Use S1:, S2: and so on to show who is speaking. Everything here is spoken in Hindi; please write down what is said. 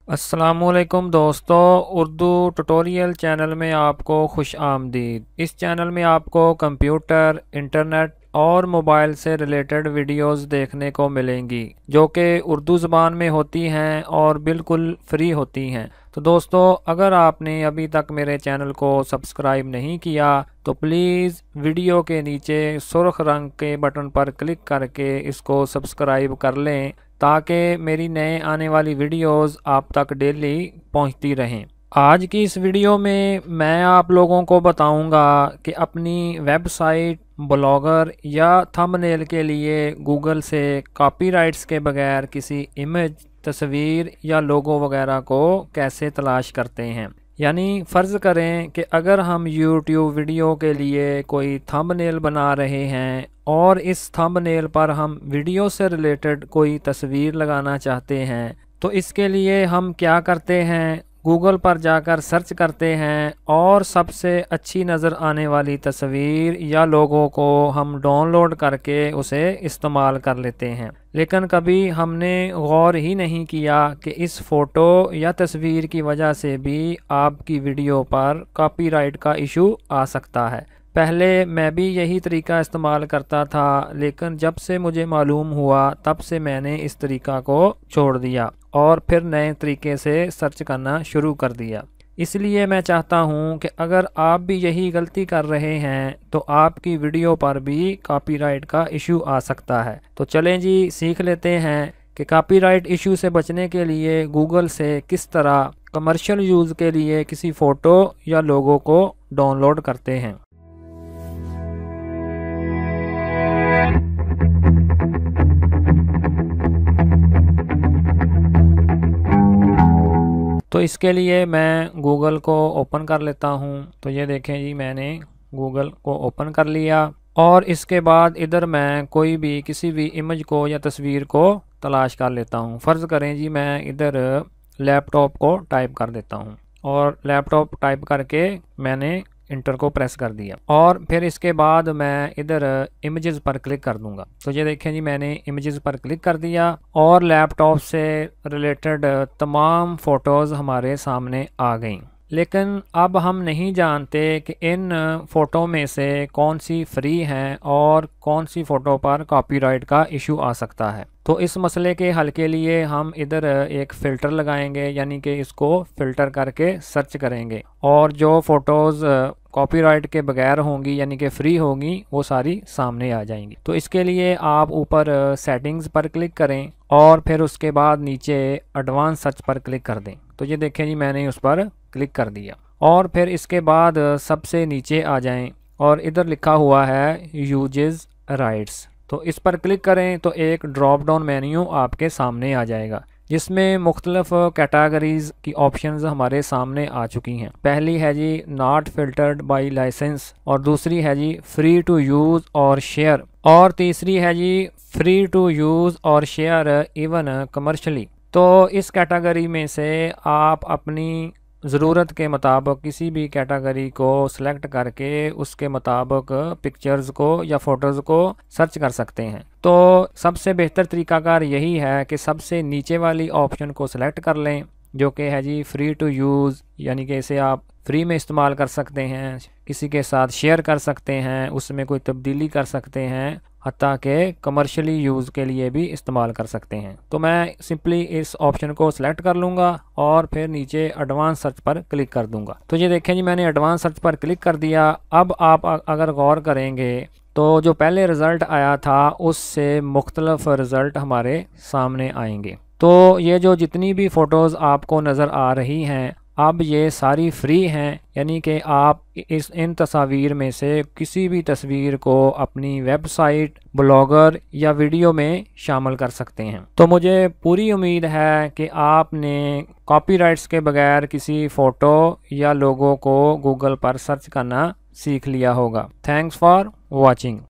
S1: अस्सलामुअलैकुम दोस्तों, उर्दू ट्यूटोरियल चैनल में आपको खुश आमदीद। इस चैनल में आपको कंप्यूटर, इंटरनेट और मोबाइल से रिलेटेड वीडियोस देखने को मिलेंगी जो कि उर्दू ज़बान में होती हैं और बिल्कुल फ्री होती हैं। तो दोस्तों, अगर आपने अभी तक मेरे चैनल को सब्सक्राइब नहीं किया तो प्लीज़ वीडियो के नीचे सुर्ख रंग के बटन पर क्लिक करके इसको सब्सक्राइब कर लें ताकि मेरी नए आने वाली वीडियोस आप तक डेली पहुंचती रहें। आज की इस वीडियो में मैं आप लोगों को बताऊंगा कि अपनी वेबसाइट, ब्लॉगर या थंबनेल के लिए गूगल से कॉपीराइट्स के बगैर किसी इमेज, तस्वीर या लोगो वगैरह को कैसे तलाश करते हैं। यानी फ़र्ज़ करें कि अगर हम YouTube वीडियो के लिए कोई थंबनेल बना रहे हैं और इस थंबनेल पर हम वीडियो से रिलेटेड कोई तस्वीर लगाना चाहते हैं, तो इसके लिए हम क्या करते हैं, गूगल पर जाकर सर्च करते हैं और सबसे अच्छी नज़र आने वाली तस्वीर या लोगो को हम डाउनलोड करके उसे इस्तेमाल कर लेते हैं। लेकिन कभी हमने गौर ही नहीं किया कि इस फ़ोटो या तस्वीर की वजह से भी आपकी वीडियो पर कॉपीराइट का इशू आ सकता है। पहले मैं भी यही तरीका इस्तेमाल करता था, लेकिन जब से मुझे मालूम हुआ तब से मैंने इस तरीका को छोड़ दिया और फिर नए तरीके से सर्च करना शुरू कर दिया। इसलिए मैं चाहता हूं कि अगर आप भी यही गलती कर रहे हैं तो आपकी वीडियो पर भी कॉपीराइट का इशू आ सकता है। तो चलें जी, सीख लेते हैं कि कॉपीराइट इशू से बचने के लिए गूगल से किस तरह कमर्शियल यूज़ के लिए किसी फ़ोटो या लोगो को डाउनलोड करते हैं। तो इसके लिए मैं गूगल को ओपन कर लेता हूं। तो ये देखें जी, मैंने गूगल को ओपन कर लिया और इसके बाद इधर मैं कोई भी किसी भी इमेज को या तस्वीर को तलाश कर लेता हूं। फ़र्ज़ करें जी, मैं इधर लैपटॉप को टाइप कर देता हूं और लैपटॉप टाइप करके मैंने इंटर को प्रेस कर दिया और फिर इसके बाद मैं इधर इमेजेस पर क्लिक कर दूंगा। तो ये देखें जी, मैंने इमेजेस पर क्लिक कर दिया और लैपटॉप से रिलेटेड तमाम फ़ोटोज़ हमारे सामने आ गई। लेकिन अब हम नहीं जानते कि इन फ़ोटो में से कौन सी फ्री हैं और कौन सी फ़ोटो पर कॉपीराइट का इशू आ सकता है। तो इस मसले के हल के लिए हम इधर एक फ़िल्टर लगाएंगे, यानी कि इसको फ़िल्टर करके सर्च करेंगे और जो फ़ोटोज़ कॉपीराइट के बगैर होंगी यानी कि फ्री होंगी वो सारी सामने आ जाएंगी। तो इसके लिए आप ऊपर सेटिंग्स पर क्लिक करें और फिर उसके बाद नीचे एडवांस सर्च पर क्लिक कर दें। तो ये देखें जी, मैंने उस पर क्लिक कर दिया और फिर इसके बाद सबसे नीचे आ जाएं और इधर लिखा हुआ है यूजेस राइट्स। तो इस पर क्लिक करें तो एक ड्रॉप डाउन मेन्यू आपके सामने आ जाएगा जिसमें मुख्तलिफ कैटेगरीज की ऑप्शंस हमारे सामने आ चुकी हैं। पहली है जी नॉट फिल्टर्ड बाय लाइसेंस और दूसरी है जी फ्री टू यूज़ और शेयर और तीसरी है जी फ्री टू यूज़ और शेयर इवन कमर्शली। तो इस कैटेगरी में से आप अपनी ज़रूरत के मुताबिक किसी भी कैटेगरी को सिलेक्ट करके उसके मुताबिक पिक्चर्स को या फ़ोटोज़ को सर्च कर सकते हैं। तो सबसे बेहतर तरीकाकार यही है कि सबसे नीचे वाली ऑप्शन को सिलेक्ट कर लें जो कि है जी फ्री टू यूज़, यानी कि इसे आप फ्री में इस्तेमाल कर सकते हैं, किसी के साथ शेयर कर सकते हैं, उसमें कोई तब्दीली कर सकते हैं, हत्ता के कमर्शियली यूज़ के लिए भी इस्तेमाल कर सकते हैं। तो मैं सिंपली इस ऑप्शन को सिलेक्ट कर लूँगा और फिर नीचे एडवांस सर्च पर क्लिक कर दूँगा। तो ये देखें जी, मैंने एडवांस सर्च पर क्लिक कर दिया। अब आप अगर गौर करेंगे तो जो पहले रिज़ल्ट आया था उससे मुख्तलिफ रिज़ल्ट हमारे सामने आएंगे। तो ये जो जितनी भी फ़ोटोज़ आपको नज़र आ रही हैं अब ये सारी फ्री हैं, यानी कि आप इन तस्वीर में से किसी भी तस्वीर को अपनी वेबसाइट, ब्लॉगर या वीडियो में शामिल कर सकते हैं। तो मुझे पूरी उम्मीद है कि आपने कॉपीराइट्स के बगैर किसी फ़ोटो या लोगो को गूगल पर सर्च करना सीख लिया होगा। Thanks for watching.